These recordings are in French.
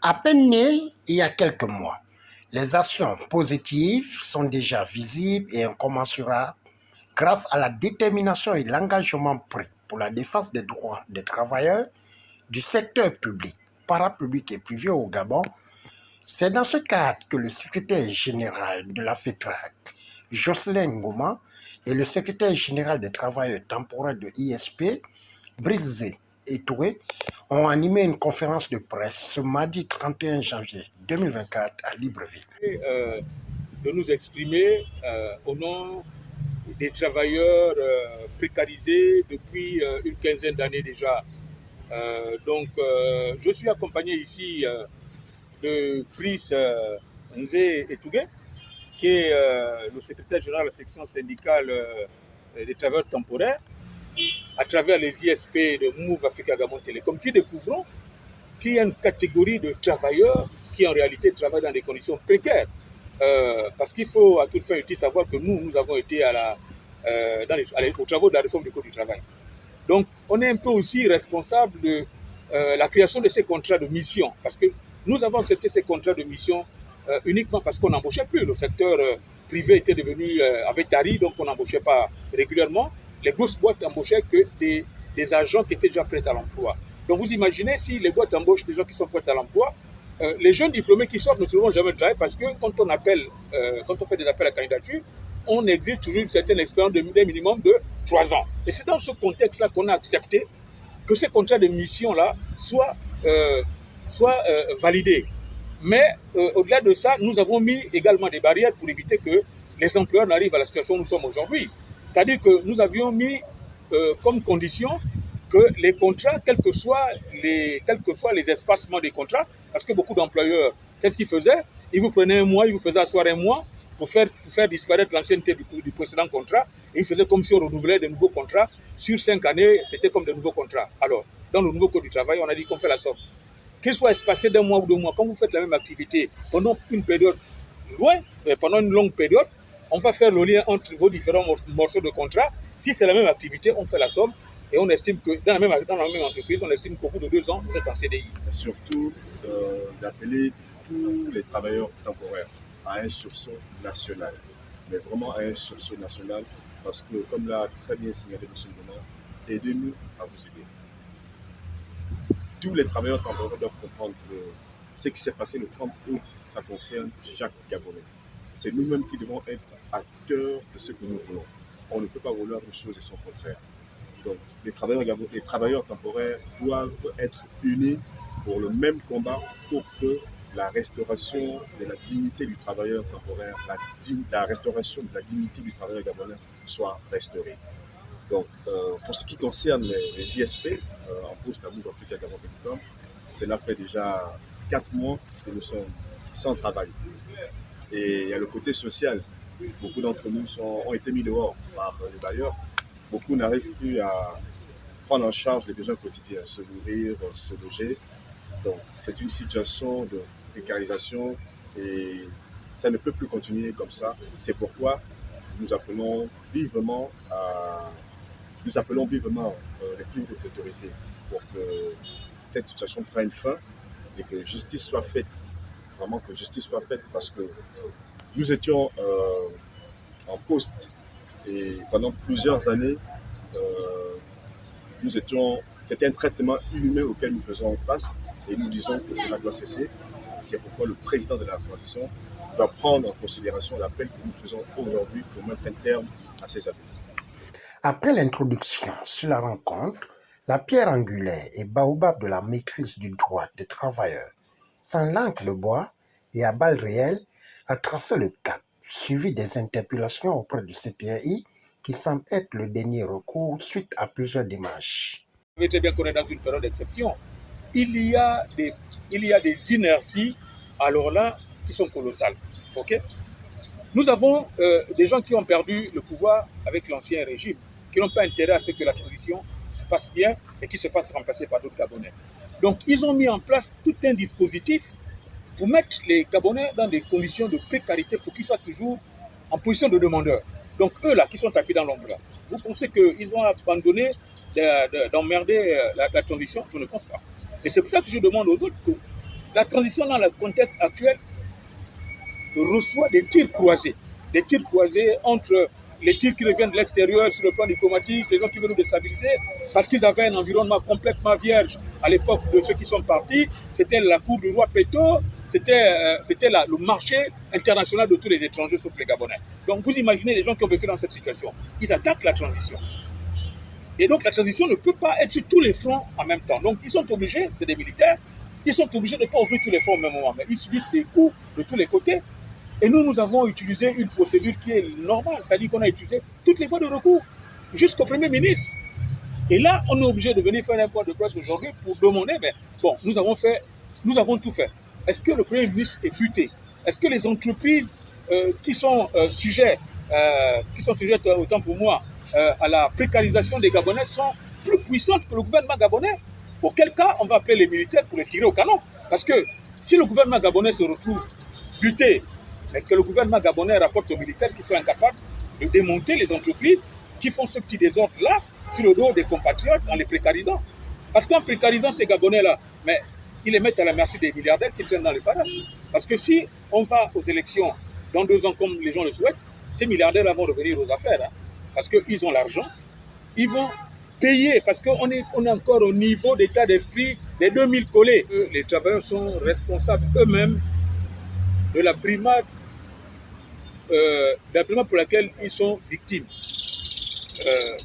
À peine né il y a quelques mois, les actions positives sont déjà visibles et incommensurables grâce à la détermination et l'engagement pris pour la défense des droits des travailleurs du secteur public, parapublic et privé au Gabon. C'est dans ce cadre que le secrétaire général de la FETRAC, Jocelyn Ngoma, et le secrétaire général des travailleurs temporaires de ISP, Brisé et Touré, ont animé une conférence de presse ce mardi 31 janvier 2024 à Libreville. De nous exprimer au nom des travailleurs précarisés depuis une quinzaine d'années déjà. Je suis accompagné ici de Brice Nzé Etougué, qui est le secrétaire général de la section syndicale des travailleurs temporaires, à travers les ISP de Move Africa Gabon Télécom, qui découvrons qu'il y a une catégorie de travailleurs qui en réalité travaillent dans des conditions précaires. Parce qu'il faut à toute fin utile savoir que nous avons été aux travaux de la réforme du Code du travail. Donc, on est un peu aussi responsable de la création de ces contrats de mission, parce que nous avons accepté ces contrats de mission uniquement parce qu'on n'embauchait plus. Le secteur privé était devenu avait tari, donc on n'embauchait pas régulièrement. Les grosses boîtes n'embauchaient que des agents qui étaient déjà prêts à l'emploi. Donc vous imaginez si les boîtes embauchent des gens qui sont prêts à l'emploi, les jeunes diplômés qui sortent ne trouveront jamais de travail parce que quand on fait des appels à candidature, on exige toujours une certaine expérience d'un minimum de 3 ans. Et c'est dans ce contexte-là qu'on a accepté que ces contrats de mission-là soient validés. Mais au-delà de ça, nous avons mis également des barrières pour éviter que les employeurs n'arrivent à la situation où nous sommes aujourd'hui. C'est-à-dire que nous avions mis comme condition que les contrats, quels que soient les espacements des contrats, parce que beaucoup d'employeurs, qu'est-ce qu'ils faisaient? Ils vous prenaient un mois, ils vous faisaient asseoir un mois pour faire disparaître l'ancienneté du précédent contrat, et ils faisaient comme si on renouvelait de nouveaux contrats. Sur 5 années, c'était comme de nouveaux contrats. Alors, dans le nouveau Code du travail, on a dit qu'on fait la somme. Qu'il soit espacé d'un mois ou 2 mois, quand vous faites la même activité pendant une période pendant une longue période, on va faire le lien entre vos différents morceaux de contrat. Si c'est la même activité, on fait la somme et on estime que dans la même entreprise, on estime qu'au bout de 2 ans, vous êtes en CDI. Surtout d'appeler tous les travailleurs temporaires à un sursaut national, mais vraiment à un sursaut national, parce que, comme l'a très bien signalé M. Benoît, aidez-nous à vous aider. Tous les travailleurs temporaires doivent comprendre que ce qui s'est passé le 30 août, ça concerne chaque Gabonais. C'est nous-mêmes qui devons être acteurs de ce que nous voulons. On ne peut pas vouloir une chose et son contraire. Donc, les travailleurs temporaires doivent être unis pour le même combat pour que la restauration de la dignité du travailleur temporaire, la restauration de la dignité du travailleur gabonais soit restaurée. Donc, pour ce qui concerne les ISP, en poste à Move Africa Gabon Télécom, cela fait déjà 4 mois que nous sommes sans travail. Et il y a le côté social. Beaucoup d'entre nous ont été mis dehors par les bailleurs. Beaucoup n'arrivent plus à prendre en charge les besoins quotidiens, se nourrir, se loger. Donc, c'est une situation de précarisation et ça ne peut plus continuer comme ça. C'est pourquoi nous appelons vivement les plus hautes autorités pour que cette situation prenne fin et que justice soit faite. Vraiment que justice soit faite, parce que nous étions en poste et pendant plusieurs années, c'était un traitement inhumain auquel nous faisons face et nous disons que cela doit cesser. C'est pourquoi le président de la transition doit prendre en considération l'appel que nous faisons aujourd'hui pour mettre un terme à ces abus. Après l'introduction sur la rencontre, la pierre angulaire et baobab de la maîtrise du droit des travailleurs, sans langue de bois et à balles réelles, a tracé le cap, suivi des interpellations auprès du CTI qui semble être le dernier recours suite à plusieurs démarches. Vous savez très bien qu'on est dans une période d'exception. Il y a des inerties, alors là, qui sont colossales. Okay? Nous avons des gens qui ont perdu le pouvoir avec l'ancien régime, qui n'ont pas intérêt à ce que la transition se passe bien et qui se fasse remplacer par d'autres Gabonais. Donc, ils ont mis en place tout un dispositif pour mettre les Gabonais dans des conditions de précarité pour qu'ils soient toujours en position de demandeurs. Donc, eux, là, qui sont tapis dans l'ombre, vous pensez qu'ils ont abandonné d'emmerder la transition? Je ne pense pas. Et c'est pour ça que je demande aux autres La transition dans le contexte actuel reçoit des tirs croisés entre les tirs qui reviennent de l'extérieur sur le plan diplomatique, les gens qui veulent nous déstabiliser, parce qu'ils avaient un environnement complètement vierge à l'époque de ceux qui sont partis. C'était la cour du roi Péto, c'était le marché international de tous les étrangers sauf les Gabonais. Donc vous imaginez les gens qui ont vécu dans cette situation. Ils attaquent la transition. Et donc la transition ne peut pas être sur tous les fronts en même temps. Donc ils sont obligés, c'est des militaires, ils sont obligés de ne pas ouvrir tous les fronts au même moment, mais ils subissent des coups de tous les côtés. Et nous avons utilisé une procédure qui est normale, c'est-à-dire qu'on a utilisé toutes les voies de recours jusqu'au Premier ministre. Et là, on est obligé de venir faire un point de presse aujourd'hui pour demander, mais bon, nous avons tout fait. Est-ce que le Premier ministre est buté? Est-ce que les entreprises qui sont sujettes, autant pour moi, à la précarisation des Gabonais sont plus puissantes que le gouvernement gabonais? Auquel cas, on va appeler les militaires pour les tirer au canon. Parce que si le gouvernement gabonais se retrouve buté, mais que le gouvernement gabonais rapporte aux militaires qui sont incapables de démonter les entreprises qui font ce petit désordre-là sur le dos des compatriotes en les précarisant. Parce qu'en précarisant ces Gabonais-là, mais ils les mettent à la merci des milliardaires qui traînent dans les parages. Parce que si on va aux élections dans 2 ans comme les gens le souhaitent, ces milliardaires vont revenir aux affaires. Hein, parce qu'ils ont l'argent, ils vont payer, parce qu'on est encore au niveau d'état d'esprit des 2000 collés. Les travailleurs sont responsables eux-mêmes de la brimade pour laquelle ils sont victimes.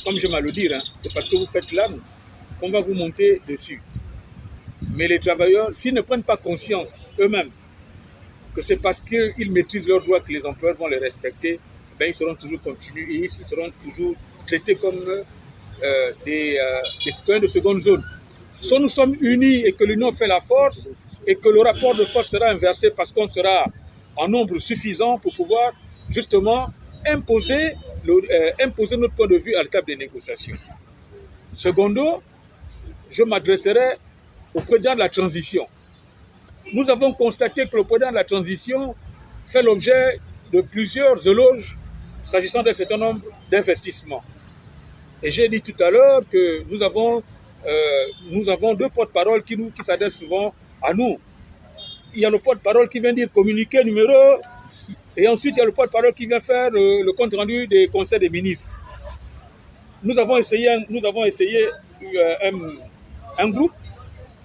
Comme j'aime à le dire, hein, c'est parce que vous faites l'âme qu'on va vous monter dessus. Mais les travailleurs, s'ils ne prennent pas conscience eux-mêmes que c'est parce qu'ils maîtrisent leurs droits que les employeurs vont les respecter, ben ils seront toujours continus et ils seront toujours traités comme des citoyens de seconde zone. Soit nous sommes unis et que l'union fait la force et que le rapport de force sera inversé parce qu'on sera en nombre suffisant pour pouvoir justement imposer notre point de vue à la table des négociations. Secondo, je m'adresserai au président de la transition. Nous avons constaté que le président de la transition fait l'objet de plusieurs éloges s'agissant d'un certain nombre d'investissements. Et j'ai dit tout à l'heure que nous avons 2 porte-paroles qui s'adressent souvent à nous. Il y a le porte-parole qui vient dire communiqué numéro, et ensuite il y a le porte-parole qui vient faire le compte-rendu des conseils des ministres. Nous avons essayé un groupe.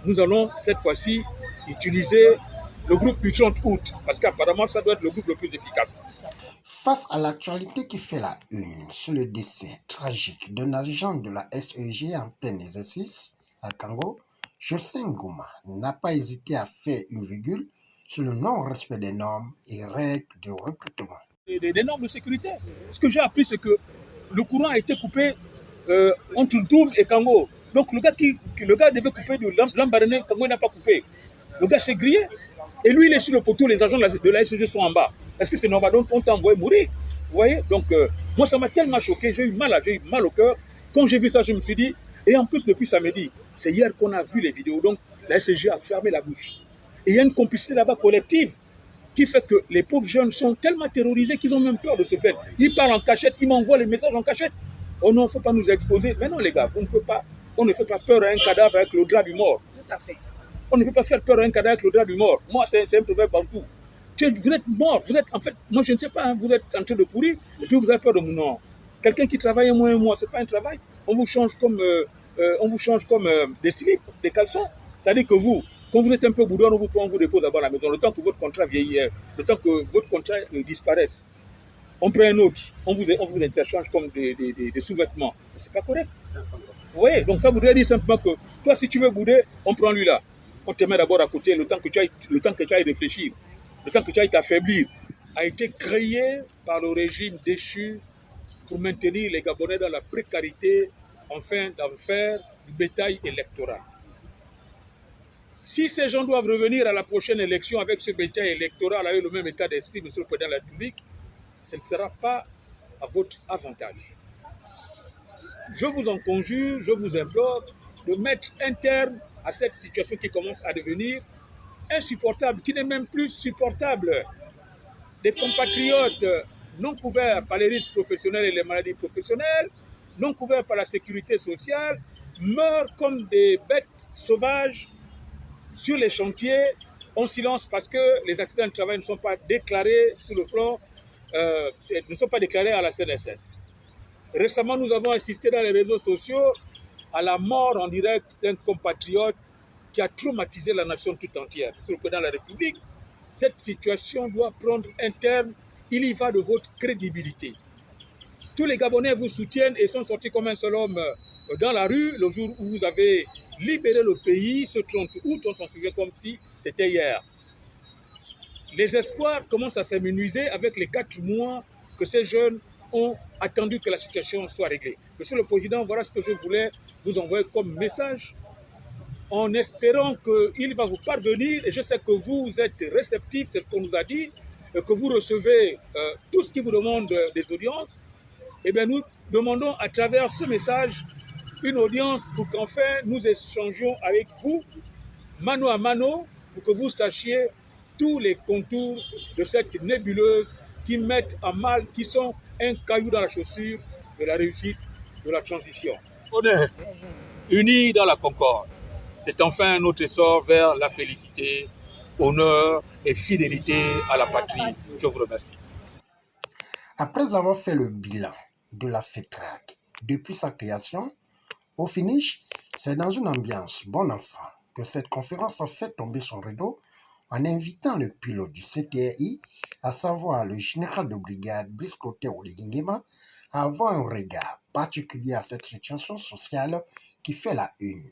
Nous allons cette fois-ci utiliser le groupe du 30 août, parce qu'apparemment ça doit être le groupe le plus efficace. Face à l'actualité qui fait la une sur le décès tragique d'un agent de la SEG en plein exercice à Kango, Jocelyn Ngouma n'a pas hésité à faire une virgule sur le non-respect des normes et règles de recrutement. Des normes de sécurité. Ce que j'ai appris, c'est que le courant a été coupé entre Ntoum et Kango. Donc le gars devait couper de Lambaréné, Kango n'a pas coupé. Le gars s'est grillé. Et lui, il est sur le poteau, les agents de la SEG sont en bas. Est-ce que c'est normal? Donc on t'a envoyé mourir. Vous voyez? Donc moi, ça m'a tellement choqué, j'ai eu mal au cœur. Quand j'ai vu ça, je me suis dit, et en plus depuis samedi, c'est hier qu'on a vu les vidéos, donc la SEG a fermé la bouche. Et il y a une complicité là-bas collective qui fait que les pauvres jeunes sont tellement terrorisés qu'ils ont même peur de se plaindre. Ils parlent en cachette, ils m'envoient les messages en cachette. Oh non, il ne faut pas nous exposer. Mais non les gars, on ne fait pas peur à un cadavre avec le drap du mort. Tout à fait. On ne peut pas faire peur à un cadavre avec le drap du mort. Moi, c'est un proverbe partout. Vous êtes mort, en fait, moi je ne sais pas, hein, vous êtes en train de pourrir, et puis vous avez peur de mon nom. Quelqu'un qui travaille un mois, ce n'est pas un travail. On vous change comme, des slips, des caleçons. C'est-à-dire que vous, quand vous êtes un peu boudin, on vous dépose d'abord à la maison, le temps que votre contrat vieillit, le temps que votre contrat disparaisse. On prend un autre, on vous interchange comme des sous-vêtements. Ce n'est pas correct. Vous voyez, donc ça voudrait dire simplement que toi, si tu veux bouder, on prend lui là. On te met d'abord à côté, le temps que tu ailles réfléchir, le temps que tu ailles t'affaiblir, a été créé par le régime déchu pour maintenir les Gabonais dans la précarité, afin d'en faire du bétail électoral. Si ces gens doivent revenir à la prochaine élection avec ce bétail électoral, avec le même état d'esprit, monsieur le Président de la République, ce ne sera pas à votre avantage. Je vous en conjure, je vous implore de mettre un terme à cette situation qui commence à devenir insupportable, qui n'est même plus supportable. Des compatriotes non couverts par les risques professionnels et les maladies professionnelles, non couverts par la sécurité sociale, meurent comme des bêtes sauvages sur les chantiers On silence parce que les accidents de travail ne sont pas déclarés sur le plan, ne sont pas déclarés à la CNSS. Récemment, nous avons assisté dans les réseaux sociaux à la mort en direct d'un compatriote qui a traumatisé la nation tout entière. Sur le plan de la République, cette situation doit prendre un terme. Il y va de votre crédibilité. Tous les Gabonais vous soutiennent et sont sortis comme un seul homme dans la rue le jour où vous avez libéré le pays, ce 30 août, on s'en souvient comme si c'était hier. Les espoirs commencent à s'amenuiser avec les 4 mois que ces jeunes ont attendu que la situation soit réglée. Monsieur le Président, voilà ce que je voulais vous envoyer comme message, en espérant qu'il va vous parvenir, et je sais que vous êtes réceptifs, c'est ce qu'on nous a dit, que vous recevez tout ce qui vous demande des audiences. Eh bien, nous demandons à travers ce message une audience pour qu'enfin nous échangions avec vous, mano à mano, pour que vous sachiez tous les contours de cette nébuleuse qui mettent en mal, qui sont un caillou dans la chaussure de la réussite de la transition. On est unis dans la concorde. C'est enfin notre essor vers la félicité, honneur et fidélité à la patrie. Je vous remercie. Après avoir fait le bilan de la FETRAC depuis sa création, au finish, c'est dans une ambiance bon enfant que cette conférence a fait tomber son rideau en invitant le pilote du CTRI, à savoir le général de brigade Brice Clotaire Oligingema, à avoir un regard particulier à cette situation sociale qui fait la une.